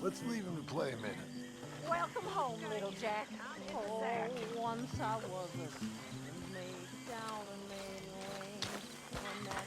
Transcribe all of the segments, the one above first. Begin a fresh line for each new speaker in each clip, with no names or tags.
Let's leave him to play a minute.
Welcome home, little Jack. Oh, once I was a maid down a maid lane. When that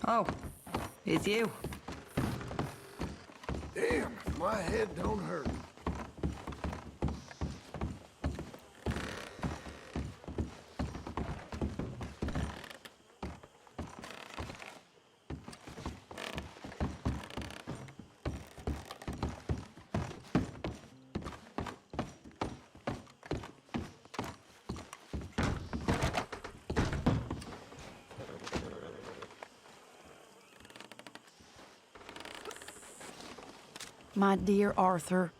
Oh, it's you.
Damn, if my head don't hurt.
My dear Arthur,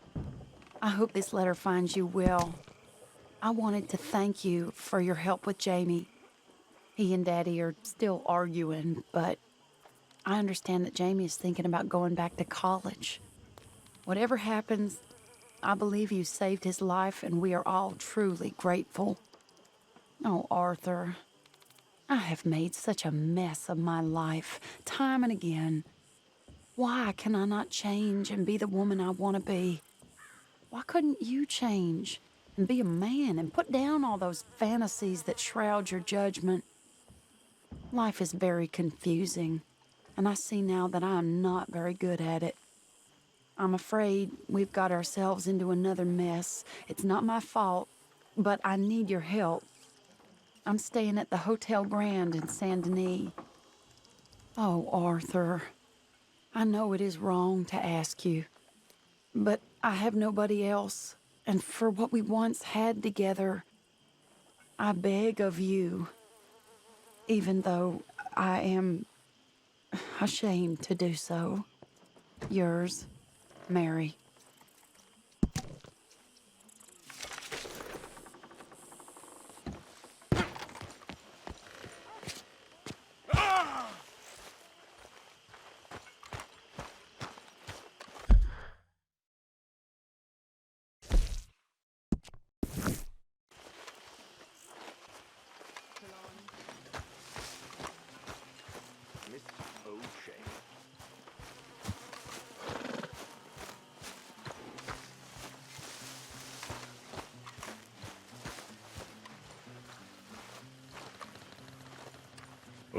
I hope this letter finds you well. I wanted to thank you for your help with Jamie. He and Daddy are still arguing, but I understand that Jamie is thinking about going back to college. Whatever happens, I believe you saved his life, and we are all truly grateful. Oh, Arthur, I have made such a mess of my life, time and again. Why can I not change and be the woman I want to be? Why couldn't you change and be a man and put down all those fantasies that shroud your judgment? Life is very confusing, and I see now that I am not very good at it. I'm afraid we've got ourselves into another mess. It's not my fault, but I need your help. I'm staying at the Hotel Grand in Saint Denis. Oh, Arthur, I know it is wrong to ask you, but I have nobody else, and for what we once had together, I beg of you, even though I am ashamed to do so. Yours, Mary.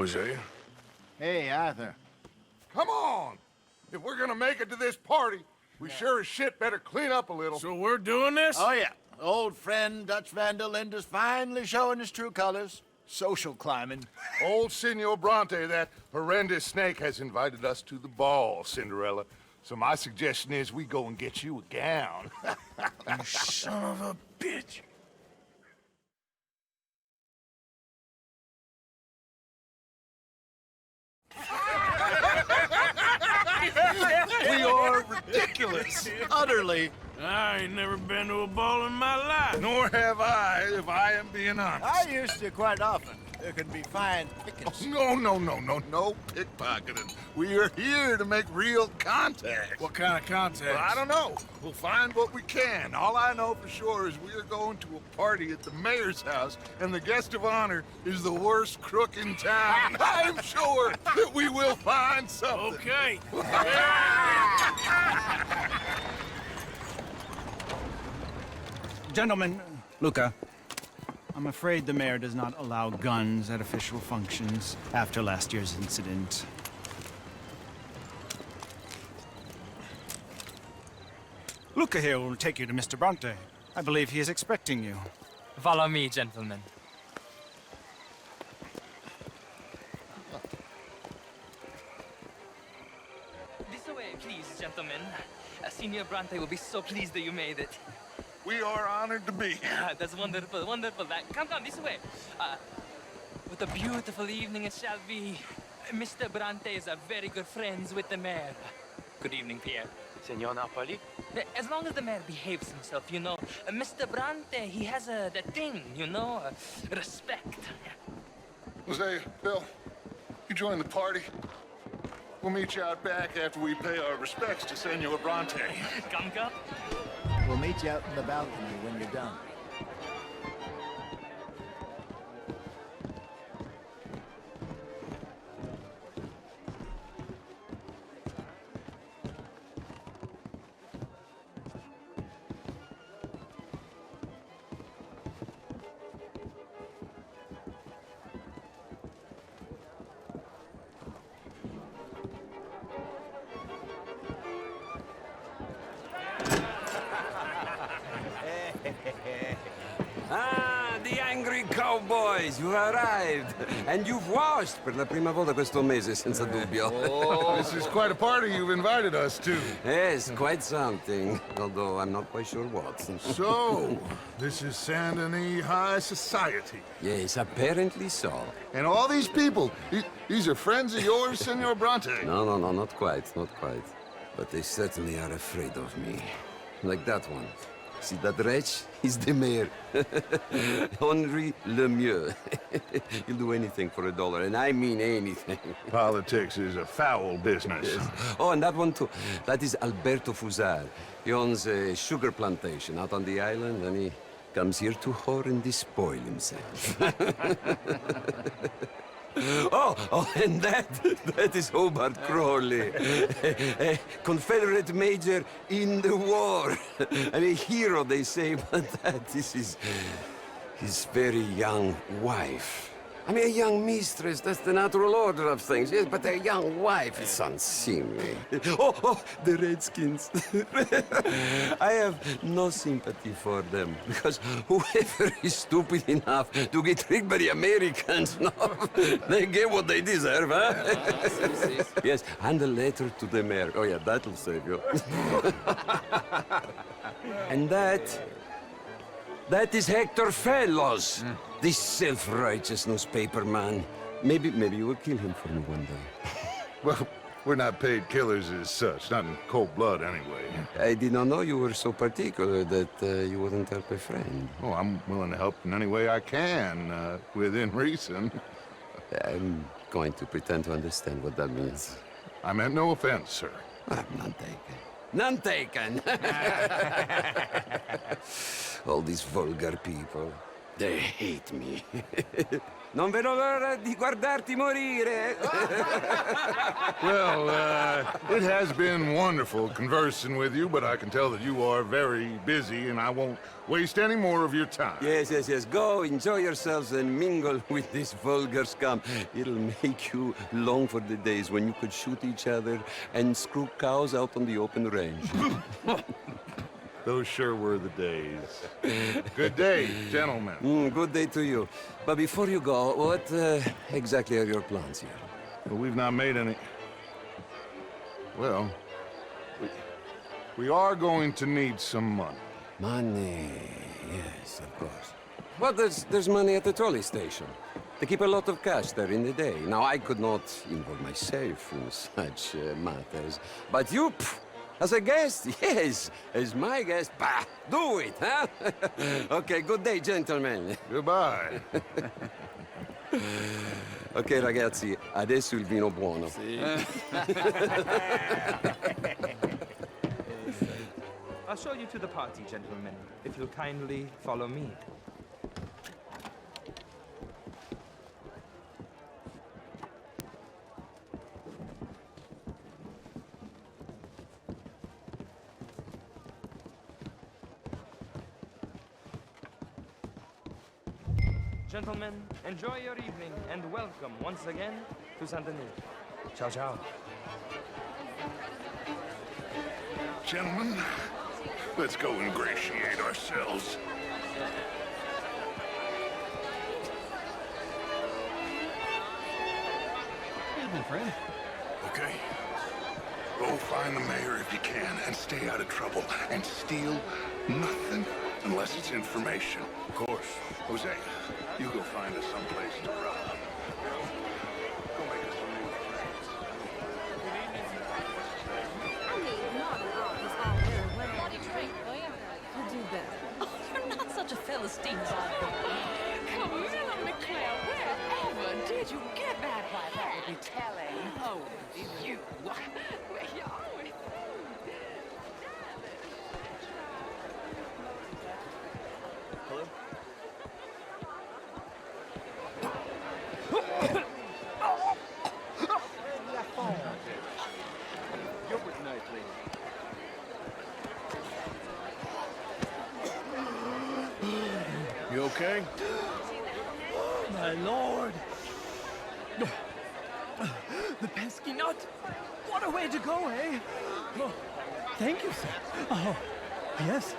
Hosea?
Hey, Arthur.
Come on! If we're gonna make it to this party, we sure as shit better clean up a little.
So we're doing this?
Oh, yeah. Old friend Dutch Van der Linde's finally showing his true colors. Social climbing.
Old Senor Bronte, that horrendous snake, has invited us to the ball, Cinderella. So my suggestion is we go and get you a gown.
You son of a bitch.
We are ridiculous.
Utterly.
I ain't never been to a ball in my life.
Nor have I, if I am being honest.
I used to quite often. There can be fine pickings.
No pickpocketing. We are here to make real contact.
What kind of contact?
Well, I don't know. We'll find what we can. All I know for sure is we are going to a party at the mayor's house, and the guest of honor is the worst crook in town. I'm sure that we will find something.
Okay.
Gentlemen, Luca, I'm afraid the mayor does not allow guns at official functions after last year's incident. Luca here will take you to Mr. Bronte. I believe he is expecting you.
Follow me, gentlemen. This way, please, gentlemen. Senior Bronte will be so pleased that you made it.
We are honored to be here.
That's wonderful, wonderful. Come, this way. What a beautiful evening it shall be. Mr. Bronte is very good friends with the mayor. Good evening, Pierre.
Senor Napoli?
As long as the mayor behaves himself, you know. Mr. Bronte, he has that thing, you know, respect.
Jose, Bill, you join the party. We'll meet you out back after we pay our respects to Senor Bronte.
Come.
We'll meet you out in the balcony when you're done.
Ah, the angry cowboys, you arrived. And you've washed per la prima volta questo mese, senza dubbio.
This is quite a party you've invited us to.
Yes, quite something. Although I'm not quite sure what.
So, this is Saint Denis High Society.
Yes, apparently so.
And all these people, these are friends of yours, Senor Bronte?
No, not quite, not quite. But they certainly are afraid of me. Like that one. See that wretch? He's the mayor. Henri Lemieux. He'll do anything for $1, and I mean anything.
Politics is a foul business.
Yes. Oh, and that one too. That is Alberto Fusar. He owns a sugar plantation out on the island, and he comes here to whore and despoil himself. Oh, and that is Hobart Crawley, a Confederate major in the war. I mean, a hero, they say, but that is his very young wife. I mean, a young mistress, that's the natural order of things, yes, but a young wife is unseemly. Oh, the Redskins. I have no sympathy for them, because whoever is stupid enough to get tricked by the Americans, no, they get what they deserve, huh? Yes, and a letter to the mayor. Oh, yeah, that'll save you. And that is Hector Fellows, this self-righteous newspaper man. Maybe you will kill him for me one day.
Well, we're not paid killers as such, not in cold blood anyway.
I did not know you were so particular that you wouldn't help a friend.
Oh, I'm willing to help in any way I can, within reason.
I'm going to pretend to understand what that means.
I meant no offense, sir.
None taken. None taken! All these vulgar people, they hate me. Non vedo l'ora di guardarti morire.
Well, it has been wonderful conversing with you, but I can tell that you are very busy, and I won't waste any more of your time.
Yes. Go, enjoy yourselves, and mingle with this vulgar scum. It'll make you long for the days when you could shoot each other and screw cows out on the open range.
Those sure were the days. Good day, gentlemen.
Good day to you. But before you go, what exactly are your plans here?
Well, we've not made any... Well, we are going to need some money.
Money, yes, of course. Well, there's money at the trolley station. They keep a lot of cash there in the day. Now, I could not involve myself in such matters. But you, as a guest, yes, as my guest, bah, do it, huh? Okay, good day, gentlemen.
Goodbye.
Ok, ragazzi, adesso il vino buono.
I'll show you to the party, gentlemen, if you'll kindly follow me. Gentlemen, enjoy your evening and welcome once again to Saint Denis. Ciao, ciao.
Gentlemen, let's go ingratiate ourselves.
Evening, friend.
Okay? Go find the mayor if you can and stay out of trouble. And steal nothing unless it's information. Of course. Jose, you go find us someplace to rob. Go make us some new friends.
I mean, not at all. It's all very well. Bloody drink, will you? I'll do that. Oh, you're not such a Philistine, Zombie. Camilla McClare, wherever did you get that? Why, that would be telling. Oh, you. Where you always...
You okay?
My lord! The pesky nut! What a way to go, eh? Oh, thank you, sir. Oh, yes.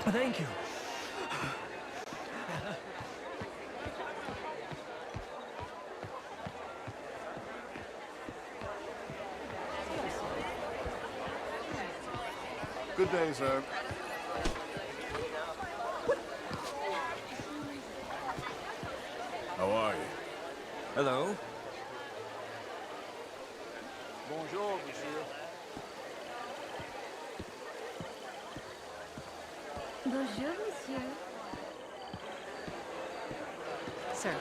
Thank you.
Good day, sir. How are you?
Hello?
Bonjour, monsieur.
Bonjour, monsieur. Sir.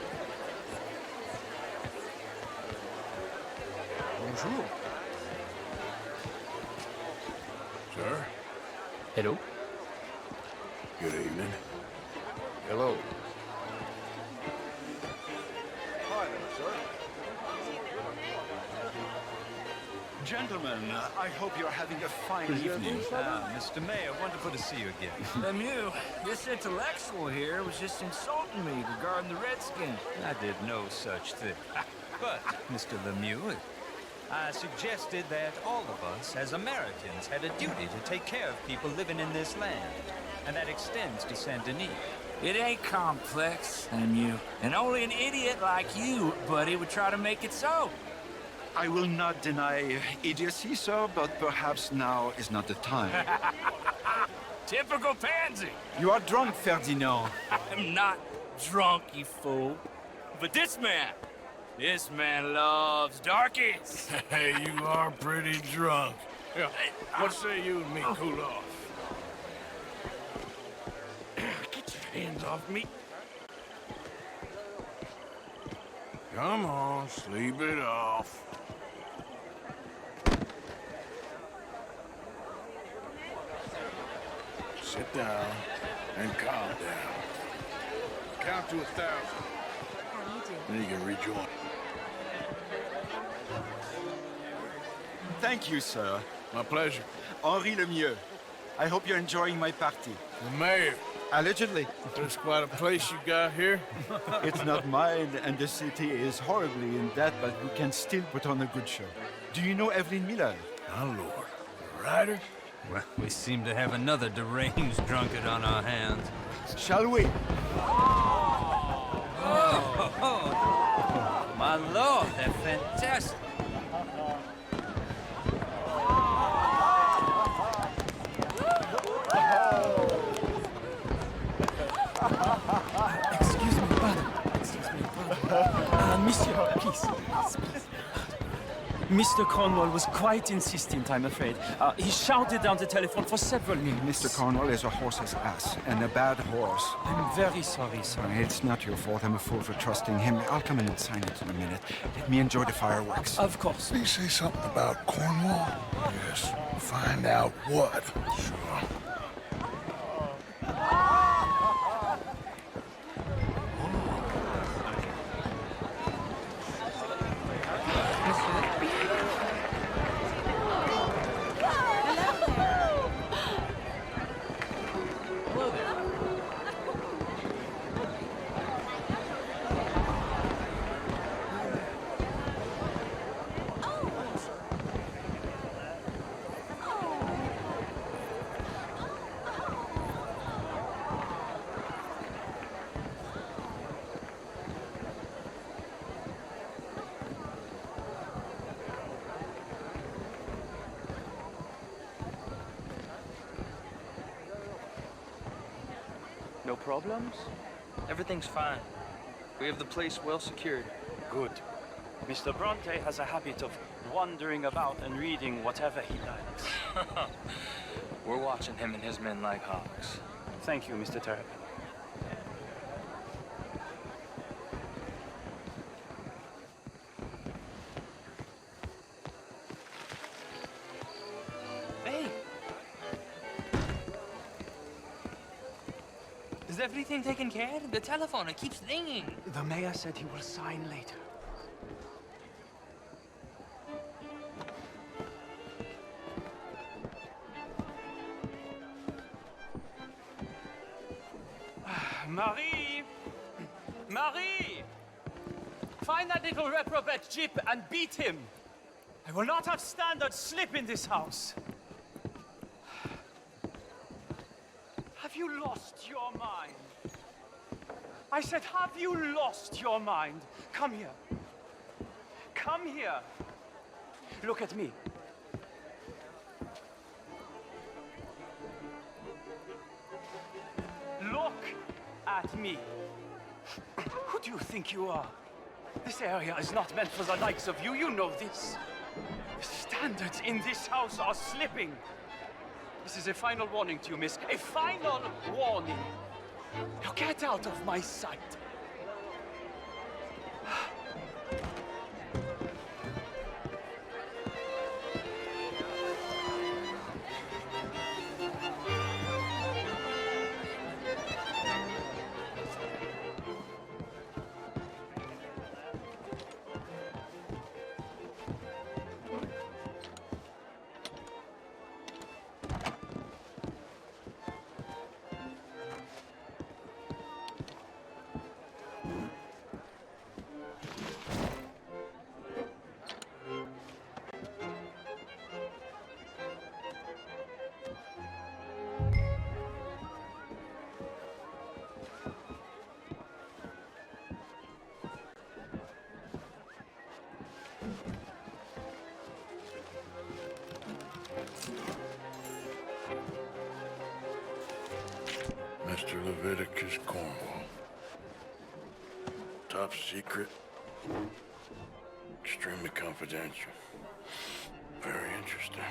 Bonjour. Sir?
Hello?
Good evening. Hello. Hi there, sir.
Gentlemen, I hope you're having a fine evening. Mr. Mayor, wonderful to see you again.
Lemieux, this intellectual here was just insulting me regarding the Redskins.
I did no such thing. But, Mr. Lemieux, I suggested that all of us, as Americans, had a duty to take care of people living in this land. And that extends to Saint Denis.
It ain't complex, Lemieux. And only an idiot like you, buddy, would try to make it so.
I will not deny idiocy, sir, but perhaps now is not the time.
Typical pansy.
You are drunk, Ferdinand.
I'm not drunk, you fool. But this man loves darkies.
Hey, you are pretty drunk. Yeah, what say you and me cool off?
Get your hands off me.
Come on, sleep it off. Sit down and calm down. Count to 1,000.
How do you do?
Then you can rejoin.
Thank you, sir.
My pleasure.
Henri Lemieux. I hope you're enjoying my party.
The mayor.
Allegedly.
There's quite a place you got here.
It's not mine, and the city is horribly in debt, but we can still put on a good show. Do you know Evelyn Miller?
My lord. The writer?
Well, we seem to have another deranged drunkard on our hands.
Shall we?
Oh, my lord, they're fantastic.
Excuse me, pardon. Excuse me, pardon. Monsieur, please. Mr. Cornwall was quite insistent, I'm afraid. He shouted down the telephone for several minutes.
Mr. Cornwall is a horse's ass, and a bad horse.
I'm very sorry, sir.
It's not your fault. I'm a fool for trusting him. I'll come in and sign it in a minute. Let me enjoy the fireworks.
Of course.
Did he say something about Cornwall? Yes. Find out what. Sure.
No problems? Everything's fine. We have the place well secured.
Good. Mr. Bronte has a habit of wandering about and reading whatever he likes.
We're watching him and his men like hawks.
Thank you, Mr. Terrapin.
Hey! Is everything taken care of? The telephone, it keeps ringing.
The mayor said he will sign later. Marie! Marie! Find that little reprobate Jip and beat him. I will not have standard slip in this house. Have you lost your mind? I said, have you lost your mind? Come here. Come here. Look at me. Look at me. Who do you think you are? This area is not meant for the likes of you. You know this. The standards in this house are slipping. This is a final warning to you, miss. A final warning. Now get out of my sight.
Mr. Leviticus Cornwall. Top secret. Extremely confidential. Very interesting.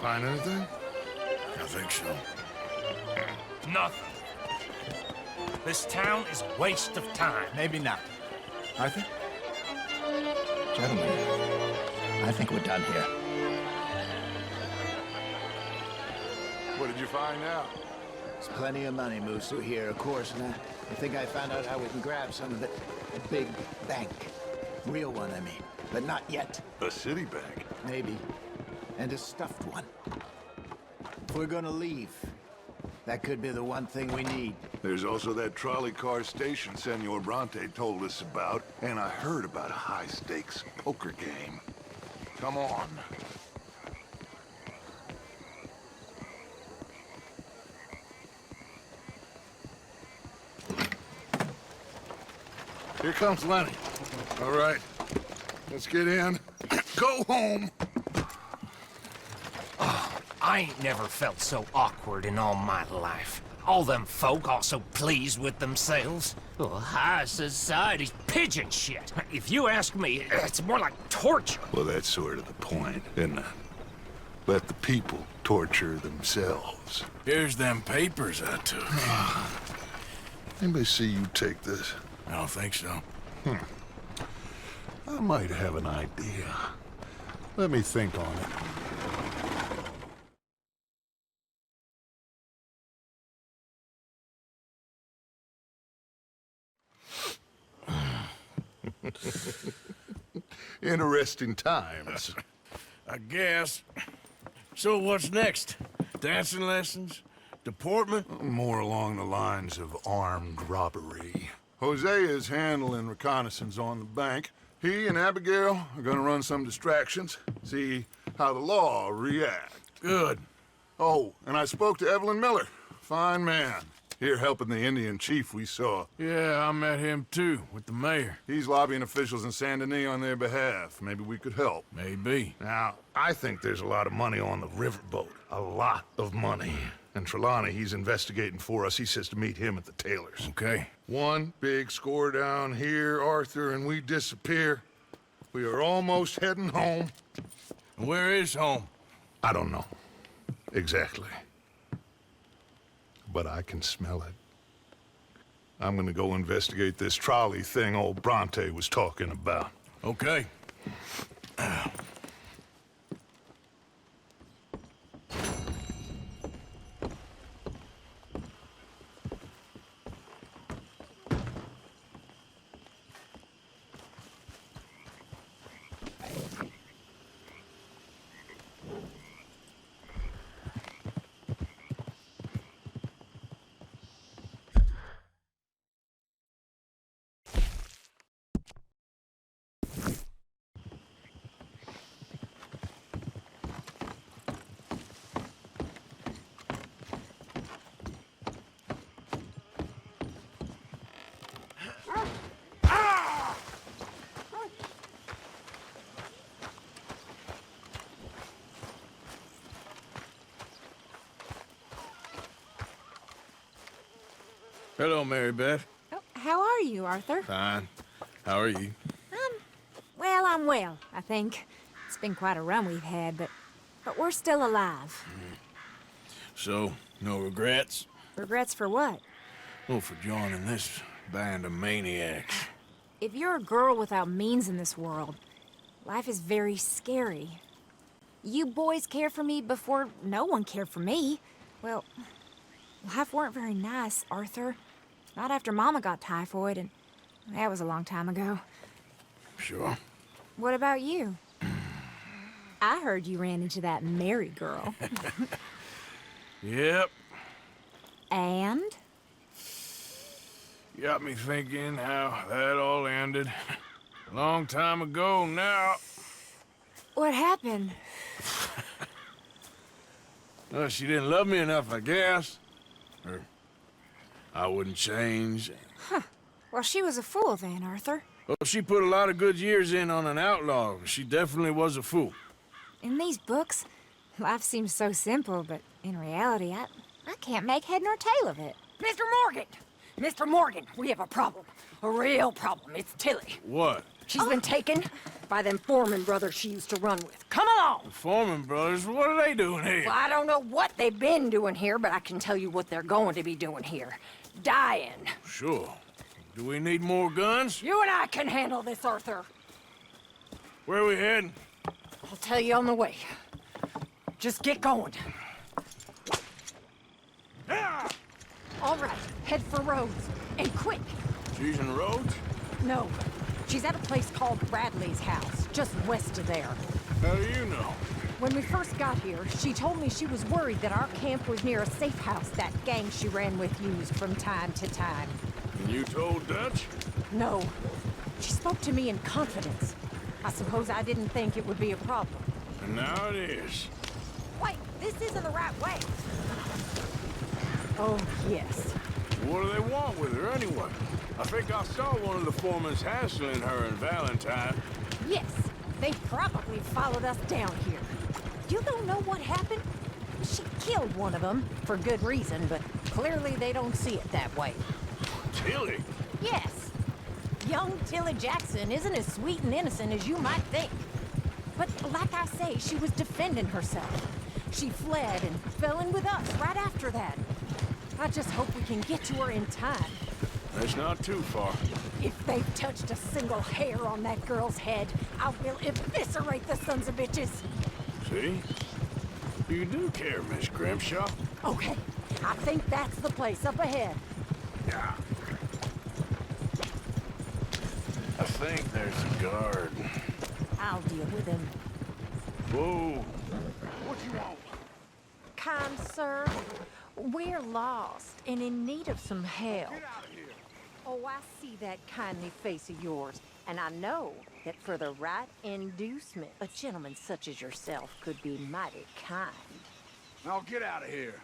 Find anything? I think so.
Nothing. This town is a waste of time.
Maybe not. Arthur? Gentlemen, I think we're done here.
What did you find out?
There's plenty of money moves through here, of course, and I think I found out how we can grab some of it. A big bank. Real one, I mean. But not yet.
A city bank?
Maybe. And a stuffed one. If we're gonna leave, that could be the one thing we need.
There's also that trolley car station Senor Bronte told us about, and I heard about a high-stakes poker game. Come on. Here comes Lenny. All right, let's get in. Go home.
Oh, I ain't never felt so awkward in all my life. All them folk all so pleased with themselves. Oh, high society's pigeon shit. If you ask me, it's more like torture.
Well, that's sort of the point, isn't it? Let the people torture themselves.
Here's them papers I took.
Anybody see you take this?
I don't think so.
I might have an idea. Let me think on it. Interesting times.
I guess. So what's next? Dancing lessons? Deportment?
More along the lines of armed robbery. Hosea is handling reconnaissance on the bank. He and Abigail are gonna run some distractions, see how the law reacts.
Good.
Oh, and I spoke to Evelyn Miller. Fine man. Here helping the Indian chief we saw.
Yeah, I met him too, with the mayor.
He's lobbying officials in Saint Denis on their behalf. Maybe we could help.
Maybe.
Now, I think there's a lot of money on the riverboat. A lot of money. And Trelawney, he's investigating for us. He says to meet him at the Taylor's.
Okay.
One big score down here, Arthur, and we disappear. We are almost heading home.
Where is home?
I don't know. Exactly. But I can smell it. I'm gonna go investigate this trolley thing old Bronte was talking about.
Okay. Hello, Mary Beth.
Oh, how are you, Arthur?
Fine. How are you?
Well, I'm well, I think. It's been quite a run we've had, but we're still alive.
So, no regrets?
Regrets for what?
Oh, for joining this band of maniacs.
If you're a girl without means in this world, life is very scary. You boys cared for me before no one cared for me. Well, life weren't very nice, Arthur. Not after Mama got typhoid, and that was a long time ago.
Sure.
What about you? I heard you ran into that Mary girl.
Yep.
And?
Got me thinking how that all ended. Long time ago now.
What happened?
Well, she didn't love me enough, I guess. Or I wouldn't change.
Huh. Well, she was a fool then, Arthur.
Well, she put a lot of good years in on an outlaw. She definitely was a fool.
In these books, life seems so simple, but in reality, I can't make head nor tail of it.
Mr. Morgan! Mr. Morgan, we have a problem. A real problem. It's Tilly.
What?
She's been taken by them Foreman brothers she used to run with. Come along!
The Foreman brothers? What are they doing here?
Well, I don't know what they've been doing here, but I can tell you what they're going to be doing here. Dying.
Sure. Do we need more guns?
You and I can handle this, Arthur.
Where are we heading?
I'll tell you on the way. Just get going. Head for Rhodes. And quick!
She's in Rhodes?
No. She's at a place called Bradley's house, just west of there.
How do you know?
When we first got here, she told me she was worried that our camp was near a safe house that gang she ran with used from time to time.
And you told Dutch?
No. She spoke to me in confidence. I suppose I didn't think it would be a problem.
And now it is.
Wait, this isn't the right way. Oh, yes.
What do they want with her anyway? I think I saw one of the foremans hassling her and Valentine.
Yes, they probably followed us down here. You don't know what happened? She killed one of them, for good reason, but clearly they don't see it that way.
Tilly?
Yes. Young Tilly Jackson isn't as sweet and innocent as you might think. But like I say, she was defending herself. She fled and fell in with us right after that. I just hope we can get to her in time.
That's not too far.
If they've touched a single hair on that girl's head, I will eviscerate the sons of bitches.
See? You do care, Miss Grimshaw.
Okay, I think that's the place up ahead.
Yeah. I think there's a guard.
I'll deal with him.
Whoa. What you want?
Kind sir, we're lost and in need of some help.
Get out of here.
Oh, I see that kindly face of yours, and I know that for the right inducement, a gentleman such as yourself could be mighty kind.
Now get out of here.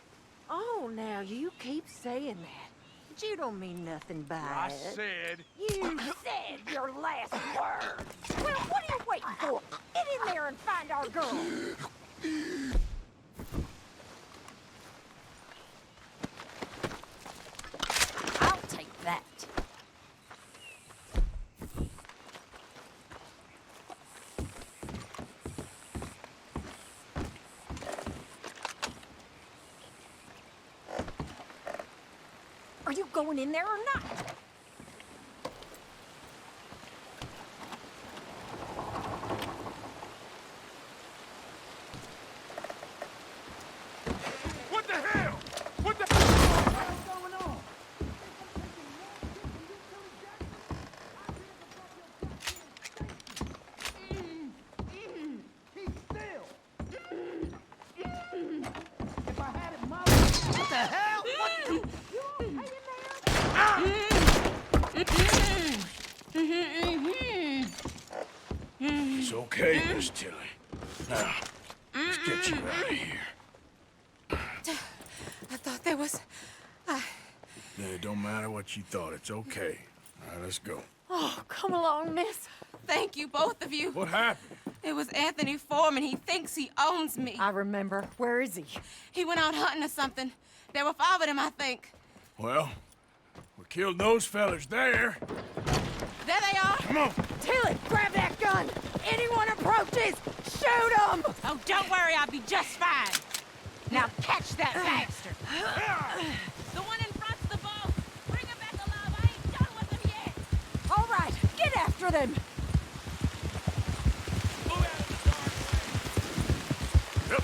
Oh, now you keep saying that. But you don't mean nothing by
I
it.
said.
You said your last word. Well, what are you waiting for? Get in there and find our girl. I'll take that. Are you going in there or not?
What the hell? What the hell is going on? Keep still. If I had it my way. What the hell? What? It's okay, Miss Tilly. Now, let's get you out of here.
I thought there was...
Yeah, it don't matter what you thought. It's okay. All right, let's go.
Oh, come along, miss. Thank you, both of you.
What happened?
It was Anthony Foreman. He thinks he owns me.
I remember. Where is he?
He went out hunting or something. There were 5 of them, I think.
Well, we killed those fellas there.
There they are.
Come on.
Tilly, grab that gun! Anyone approaches, shoot them!
Oh, don't worry. I'll be just fine.
Now catch that bastard!
The one in front's the boss. Bring him back alive. I ain't done with them yet.
All right, get after them!
Yep.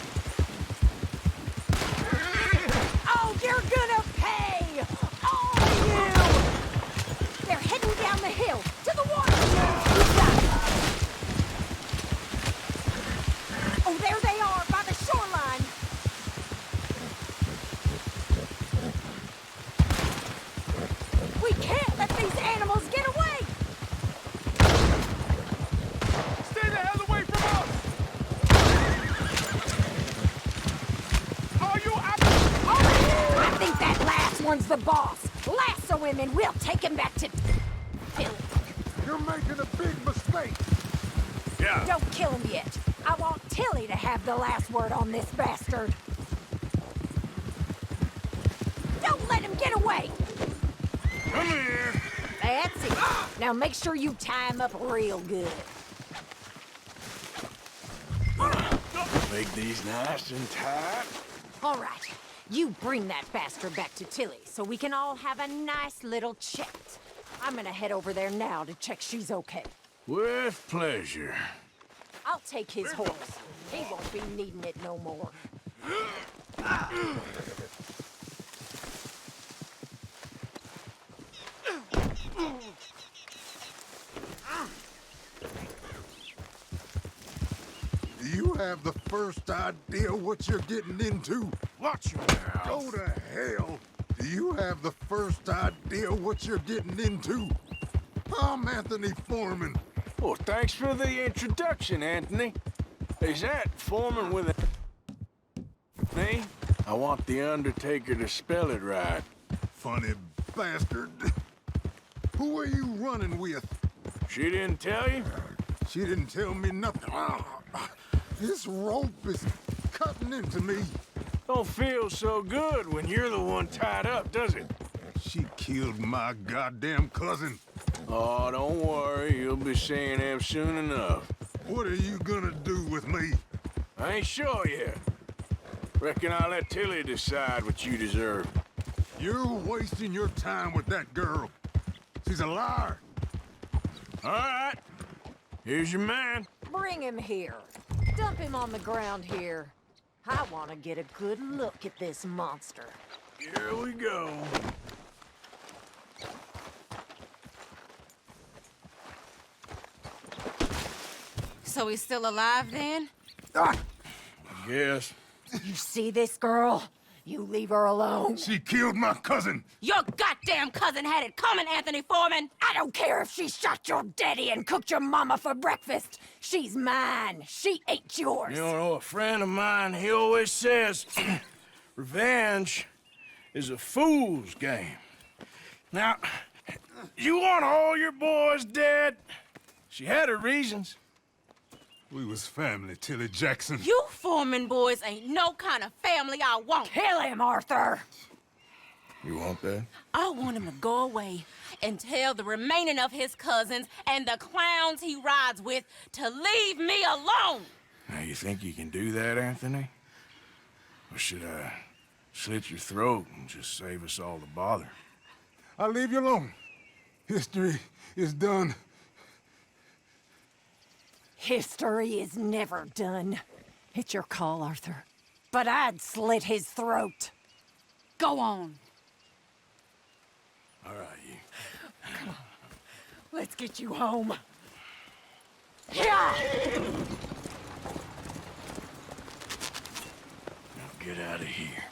Oh, you're gonna pay! All of you! They're heading down the hill, to the water! Oh, there they are, by the shoreline! We can't let these animals get away!
Stay the hell away from us! Are you up?
I think that last one's the boss. Lasso him and we'll take him back to... Tilly.
You're making a big mistake.
Yeah.
Don't kill him yet. I want Tilly to have the last word on this bastard. Don't let him get away!
Come here.
That's it. Now make sure you tie him up real good.
Make these nice and tight.
All right. You bring that bastard back to Tilly so we can all have a nice little chat. I'm gonna head over there now to check she's okay.
With pleasure.
I'll take his horse. He won't be needing it no more.
have the first idea what you're getting into?
Watch your mouth.
Go to hell. Do you have the first idea what you're getting into? I'm Anthony Foreman.
Well, thanks for the introduction, Anthony. Is that Foreman with a... me? I want the Undertaker to spell it right.
Funny bastard. Who are you running with?
She didn't tell you?
She didn't tell me nothing. This rope is cutting into me.
Don't feel so good when you're the one tied up, does it?
She killed my goddamn cousin.
Oh, don't worry. You'll be seeing him soon enough.
What are you gonna do with me?
I ain't sure yet. Reckon I'll let Tilly decide what you deserve.
You're wasting your time with that girl. She's a liar.
All right. Here's your man.
Bring him here. Dump him on the ground here. I want to get a good look at this monster.
Here we go.
So he's still alive then?
I guess.
You see this girl? You leave her alone.
She killed my cousin.
Your goddamn cousin had it coming, Anthony Foreman. I don't care if she shot your daddy and cooked your mama for breakfast. She's mine. She ain't yours.
You know, a friend of mine, he always says, revenge is a fool's game. Now, you want all your boys dead? She had her reasons.
We was family, Tilly Jackson.
You Foreman boys ain't no kind of family I want.
Kill him, Arthur.
You want that?
I want him to go away and tell the remaining of his cousins and the clowns he rides with to leave me alone.
Now, you think you can do that, Anthony? Or should I slit your throat and just save us all the bother?
I'll leave you alone. History is done.
History is never done. It's your call, Arthur. But I'd slit his throat.
Go on.
All right, you.
Come on. Let's get you home. Yeah!
Now get out of here.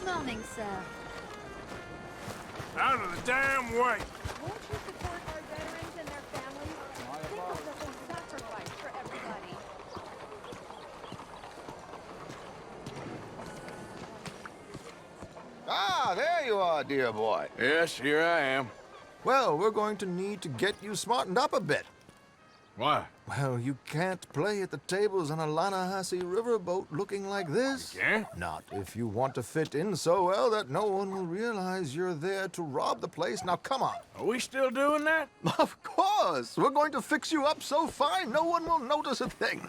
Morning, sir.
Out of the damn way!
Won't you support our veterans and their families? Think of the whole sacrifice for everybody.
Ah, there you are, dear boy.
Yes, here I am.
Well, we're going to need to get you smartened up a bit.
Why?
Well, you can't play at the tables on a Lannahechee riverboat looking like this.
You can't?
Not if you want to fit in so well that no one will realize you're there to rob the place. Now, come on.
Are we still doing that?
Of course. We're going to fix you up so fine no one will notice a thing.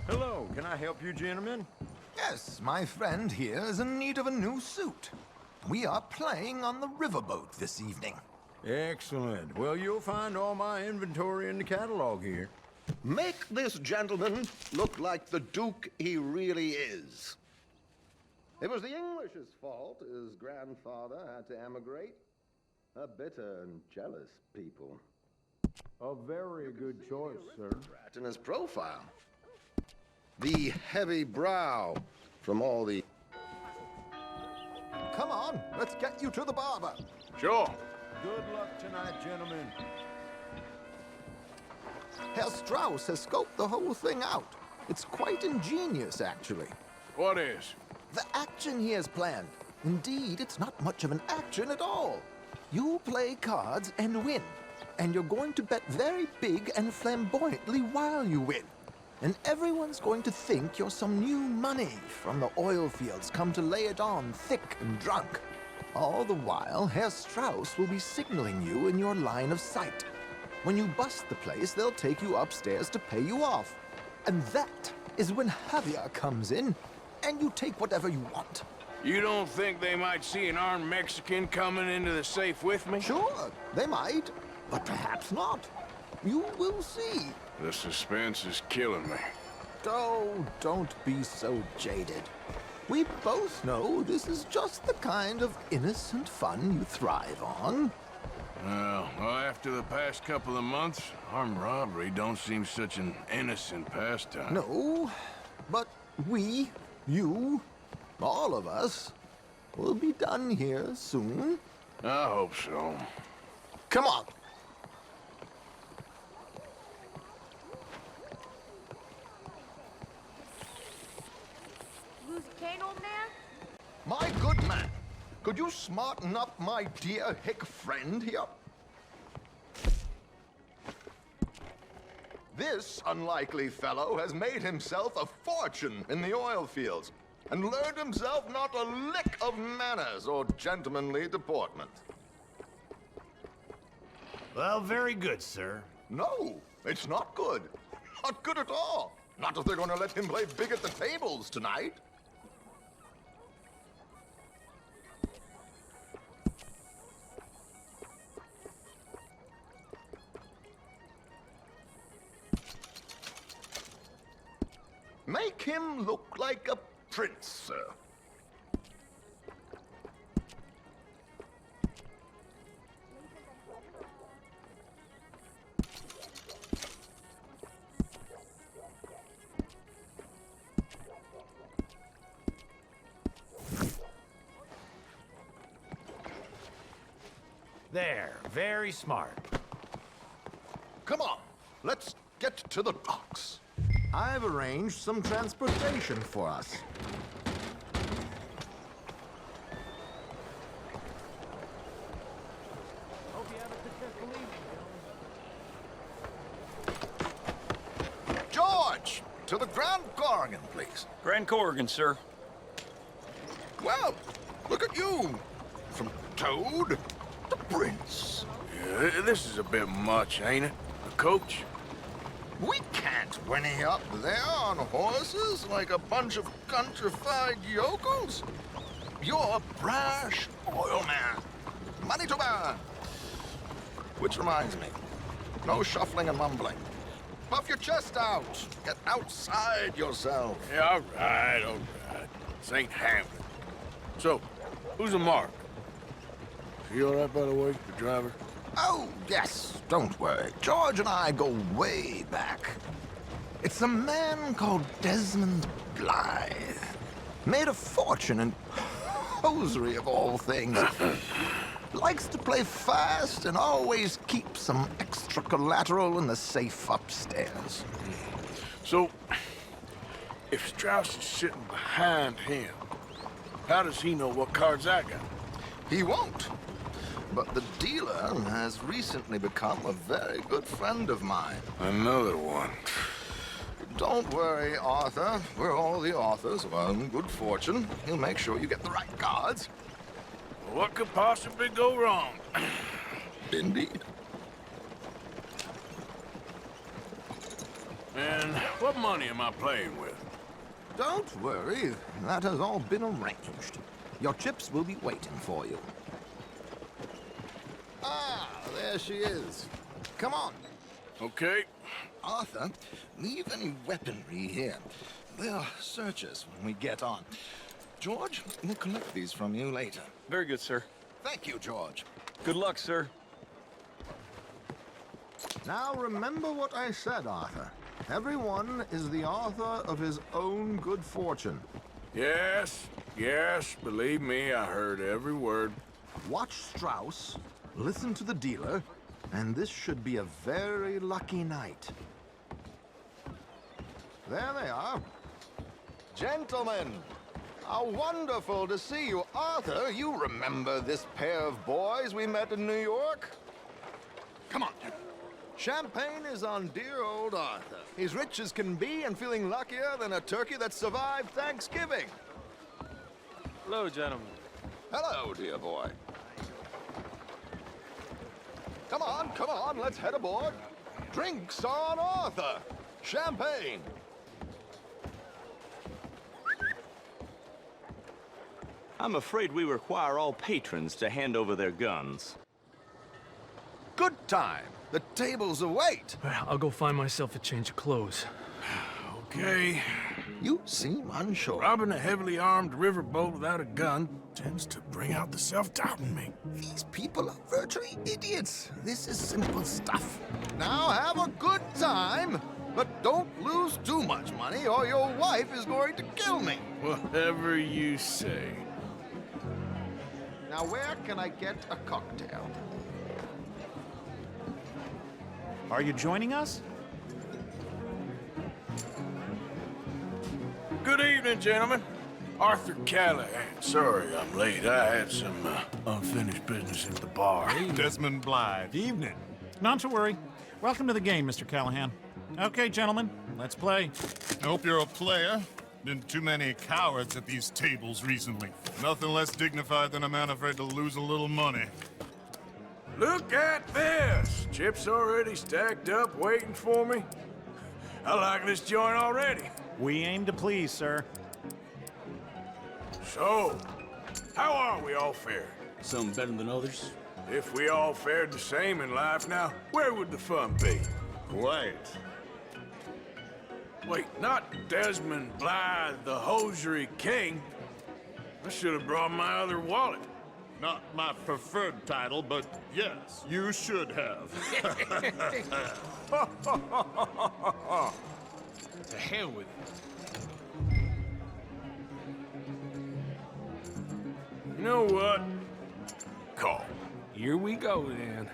Hello, can I help you, gentlemen?
Yes, my friend here is in need of a new suit. We are playing on the riverboat this evening.
Excellent. Well, you'll find all my inventory in the catalog here.
Make this gentleman look like the Duke he really is. It was the English's fault his grandfather had to emigrate. A bitter and jealous people.
A very good choice, sir.
Rat in his profile. The heavy brow from all the...
Come on, let's get you to the barber.
Sure.
Good luck tonight, gentlemen.
Herr Strauss has scoped the whole thing out. It's quite ingenious, actually.
What is?
The action he has planned. Indeed, it's not much of an action at all. You play cards and win. And you're going to bet very big and flamboyantly while you win. And everyone's going to think you're some new money from the oil fields come to lay it on thick and drunk. All the while, Herr Strauss will be signaling you in your line of sight. When you bust the place, they'll take you upstairs to pay you off. And that is when Javier comes in, and you take whatever you want.
You don't think they might see an armed Mexican coming into the safe with me?
Sure, they might, but perhaps not. You will see.
The suspense is killing me.
Oh, don't be so jaded. We both know this is just the kind of innocent fun you thrive on.
Well, after the past couple of months, armed robbery don't seem such an innocent pastime.
No, but we, you, all of us, will be done here soon.
I hope so.
Come on.
Lose a cane, old man?
My good man, could you smarten up my dear hick friend here? This unlikely fellow has made himself a fortune in the oil fields and learned himself not a lick of manners or gentlemanly deportment.
Well, very good, sir.
No, it's not good. Not good at all. Not if they're going to let him play big at the tables tonight. Make him look like a prince, sir.
There, very smart.
Come on, let's get to the docks.
I've arranged some transportation for us.
Hope you have a successful evening,
George, to the Grand Corrigan, please.
Grand Corrigan, sir.
Well, look at you. From Toad to Prince.
Yeah, this is a bit much, ain't it? The coach?
We can't whinny up there on horses like a bunch of countrified yokels. You're a brash oil man. Money to burn. Which reminds me, no shuffling and mumbling. Puff your chest out. Get outside yourself.
Yeah, all right. This ain't Hamlet. So, who's the mark? Is he all right, by the way, the driver?
Oh, yes, don't worry. George and I go way back. It's a man called Desmond Blythe. Made a fortune in hosiery of all things. Likes to play fast and always keeps some extra collateral in the safe upstairs.
So, if Strauss is sitting behind him, how does he know what cards I got?
He won't. But the dealer has recently become a very good friend of mine.
Another one.
Don't worry, Arthur. We're all the authors of our own good fortune. He'll make sure you get the right cards.
What could possibly go wrong?
Indeed.
And what money am I playing with?
Don't worry, that has all been arranged. Your chips will be waiting for you.
Ah, there she is. Come on.
Okay.
Arthur, leave any weaponry here. They'll search us when we get on. George, we'll collect these from you later.
Very good, sir.
Thank you, George.
Good luck, sir.
Now remember what I said, Arthur. Everyone is the author of his own good fortune.
Yes, believe me, I heard every word.
Watch Strauss, listen to the dealer, and this should be a very lucky night. There they are.
Gentlemen, how wonderful to see you. Arthur, you remember this pair of boys we met in New York? Come on. Champagne is on dear old Arthur. He's rich as can be and feeling luckier than a turkey that survived Thanksgiving.
Hello, gentlemen.
Hello, dear boy. Come on, let's head aboard. Drinks on Arthur. Champagne.
I'm afraid we require all patrons to hand over their guns.
Good time. The tables await.
I'll go find myself a change of clothes.
Okay.
You seem unsure.
Robbing a heavily armed riverboat without a gun tends to bring out the self-doubt in me.
These people are virtually idiots. This is simple stuff. Now have a good time, but don't lose too much money or your wife is going to kill me.
Whatever you say.
Now where can I get a cocktail?
Are you joining us?
Good evening, gentlemen. Arthur Callahan. Sorry I'm late. I had some unfinished business at the bar.
Desmond Blythe. Evening.
Not to worry. Welcome to the game, Mr. Callahan. Okay, gentlemen, let's play.
I hope you're a player. Been too many cowards at these tables recently. Nothing less dignified than a man afraid to lose a little money.
Look at this! Chips already stacked up, waiting for me. I like this joint already.
We aim to please, sir.
So, how are we all fared?
Some better than others.
If we all fared the same in life now, where would the fun be?
Quiet.
Wait, not Desmond Blythe, the hosiery king. I should have brought my other wallet.
Not my preferred title, but yes, you should have.
To hell with it. You know what? Call.
Here we go, then.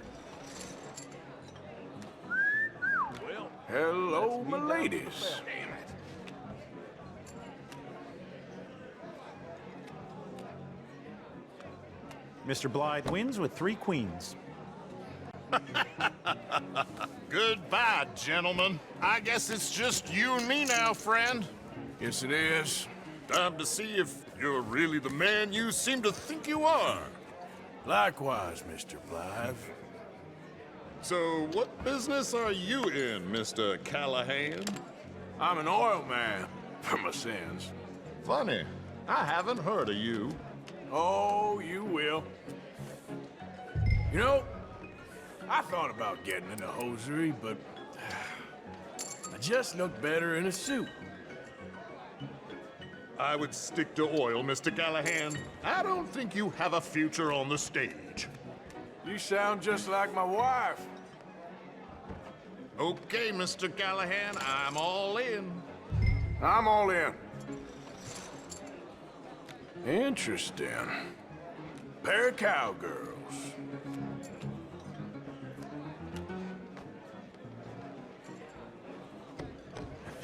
Well, hello, my ladies.
Mr. Blythe wins with 3 queens.
Goodbye, gentlemen. I guess it's just you and me now, friend.
Yes, it is.
Time to see if you're really the man you seem to think you are.
Likewise, Mr. Blythe.
So, what business are you in, Mr. Callahan?
I'm an oil man, for my sins.
Funny. I haven't heard of you.
Oh, you will. You know, I thought about getting into hosiery, but I just look better in a suit.
I would stick to oil, Mr. Callahan. I don't think you have a future on the stage.
You sound just like my wife.
Okay, Mr. Callahan, I'm all in.
I'm all in. Interesting. Pair of cowgirls.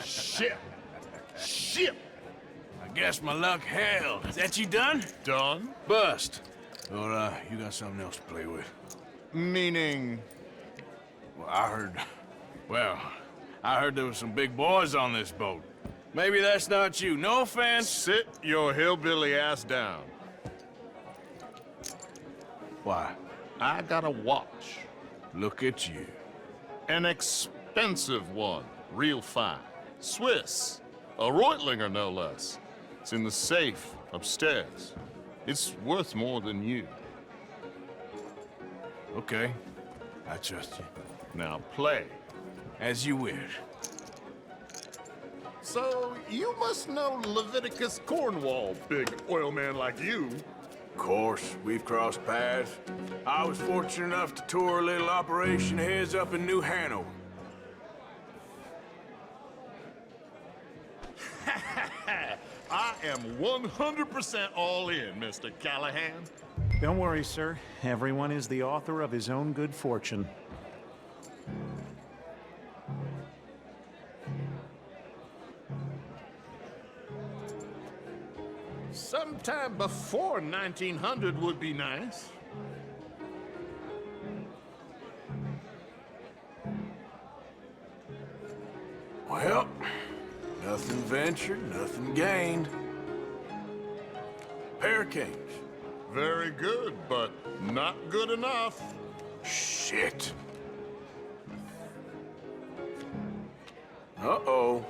Shit! Shit!
I guess my luck held. Is that you done?
Done?
Bust. Or, you got something else to play with?
Meaning?
Well, I heard there was some big boys on this boat. Maybe that's not you. No offense.
Sit your hillbilly ass down.
Why?
I got a watch.
Look at you.
An expensive one. Real fine. Swiss. A Reutlinger, no less. It's in the safe upstairs. It's worth more than you.
Okay. I trust you.
Now play.
As you wish.
So, you must know Leviticus Cornwall, big oil man like you.
Of course, we've crossed paths. I was fortunate enough to tour a little operation of his up in New Hanover.
I am 100% all in, Mr. Callahan.
Don't worry, sir. Everyone is the author of his own good fortune.
Sometime before 1900 would be nice.
Well, nothing ventured, nothing gained. Pair of kings.
Very good, but not good enough.
Shit. Uh-oh.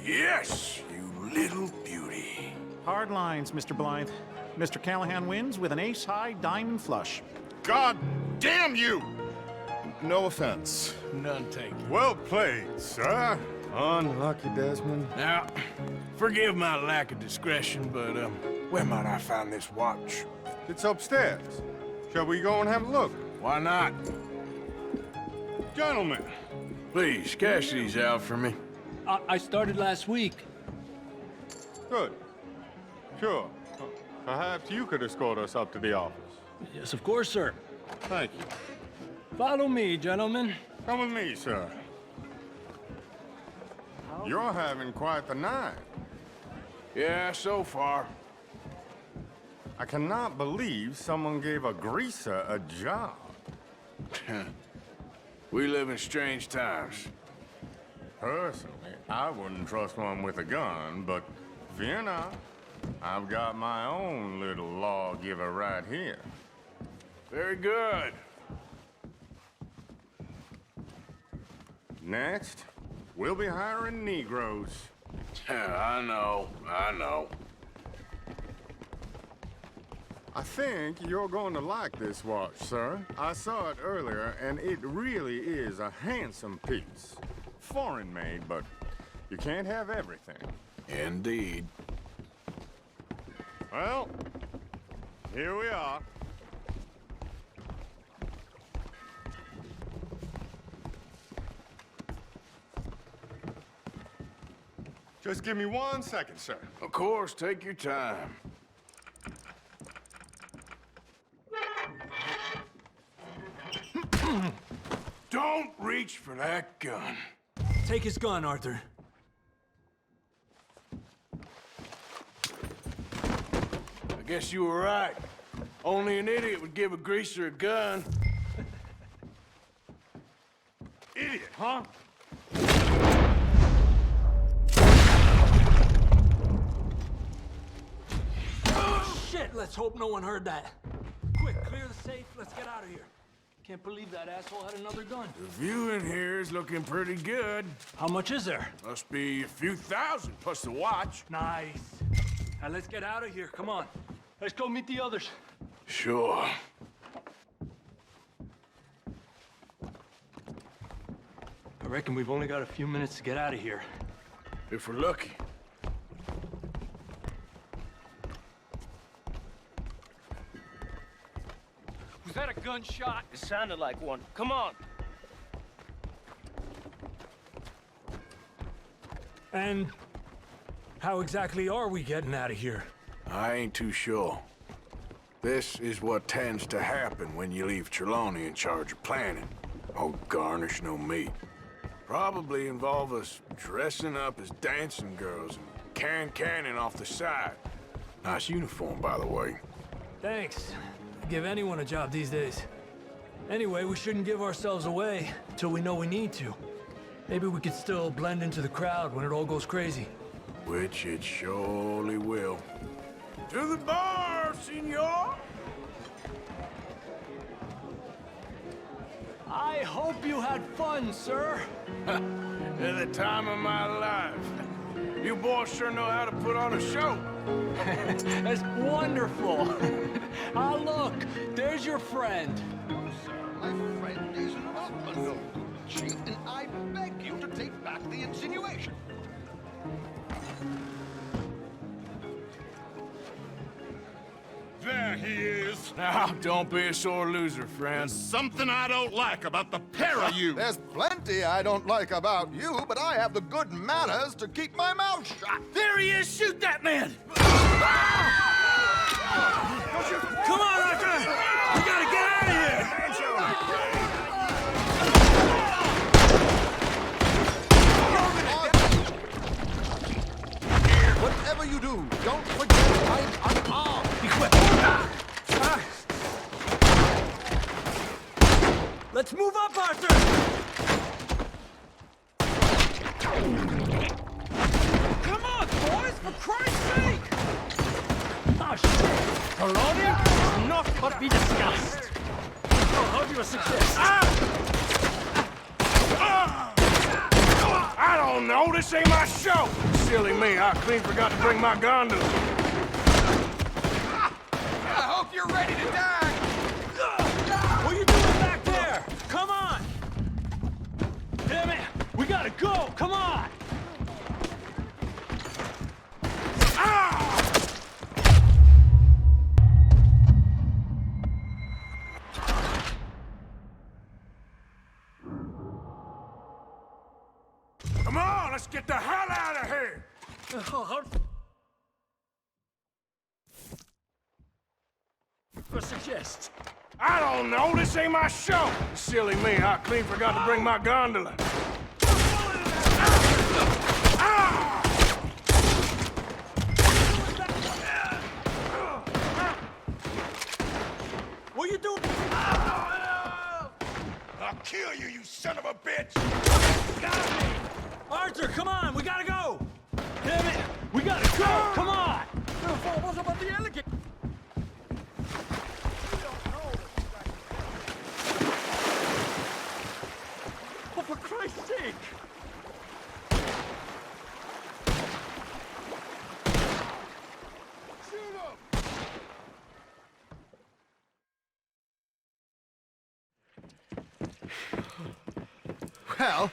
Yes, you little beauty.
Hard lines, Mr. Blythe. Mr. Callahan wins with an ace-high diamond flush.
God damn you! No offense.
None taken.
Well played, sir. Unlucky, Desmond.
Now, forgive my lack of discretion, but, where might I find this watch?
It's upstairs. Shall we go and have a look?
Why not?
Gentlemen.
Please, cash these out for me.
I started last week.
Good. Sure. Perhaps you could escort us up to the office.
Yes, of course, sir.
Thank you.
Follow me, gentlemen.
Come with me, sir. You're having quite the night.
Yeah, so far.
I cannot believe someone gave a greaser a job.
We live in strange times.
Personally, I wouldn't trust one with a gun, but fear not. I've got my own little lawgiver right here.
Very good.
Next, we'll be hiring Negroes.
I know.
I think you're going to like this watch, sir. I saw it earlier, and it really is a handsome piece. Foreign made, but you can't have everything.
Indeed.
Well, here we are. Just give me 1 second, sir.
Of course, take your time. Don't reach for that gun.
Take his gun, Arthur.
I guess you were right. Only an idiot would give a greaser a gun.
Idiot, huh?
Shit, let's hope no one heard that. Quick, clear the safe. Let's get out of here. Can't believe that asshole had another gun.
The view in here is looking pretty good.
How much is there?
Must be a few thousand plus the watch.
Nice. Now let's get out of here. Come on. Let's go meet the others.
Sure.
I reckon we've only got a few minutes to get out of here.
If we're lucky.
Was that a gunshot? It sounded like one. Come on.
And how exactly are we getting out of here?
I ain't too sure. This is what tends to happen when you leave Trelawney in charge of planning. Oh, garnish no meat. Probably involve us dressing up as dancing girls and cannon off the side. Nice uniform, by the way.
Thanks. I'd give anyone a job these days. Anyway, we shouldn't give ourselves away till we know we need to. Maybe we could still blend into the crowd when it all goes crazy.
Which it surely will. To the bar, senor!
I hope you had fun, sir.
At the time of my life. You boys sure know how to put on a show.
That's wonderful. Ah, look, there's your friend.
No, sir, my friend is not a local chief, and I beg you to take back the insinuation.
There he is.
Now, don't be a sore loser, friend.
Something I don't like about the pair of you.
There's plenty I don't like about you, but I have the good manners to keep my mouth shut.
There he is! Shoot that man! Come on, Arthur! We gotta get out of here!
Whatever you do, don't forget I'm unarmed.
Be quick! Let's move up, Arthur! Come on, boys! For Christ's sake! Oh, shit! Colonia? Be discussed. I'll hold you a success.
I don't know. This ain't my show. Silly me. I clean forgot to bring my gondola.
I hope you're ready to die.
What are you doing back there? Come on. Damn it. We gotta go. Come on.
Come on, let's get the hell out of here!
Suggest.
I don't know, this ain't my show! Silly me, I clean forgot to bring my gondola.
What are you doing?
I'll kill you, you son of a bitch!
Got me! Arthur, come on, we gotta go! Damn it! We gotta go! Come on! What about the alligator? Oh, for Christ's sake!
Well,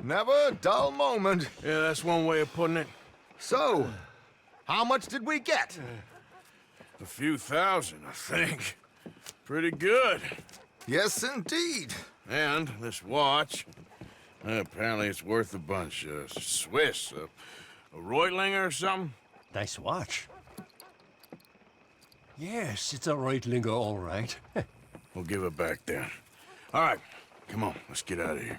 never a dull moment.
Yeah, that's one way of putting it.
So, how much did we get?
A few thousand, I think. Pretty good.
Yes, indeed.
And this watch, apparently it's worth a bunch. Swiss, a Reutlinger or something?
Nice watch. Yes, it's a Reutlinger, all right.
We'll give it back then. All right, come on, let's get out of here.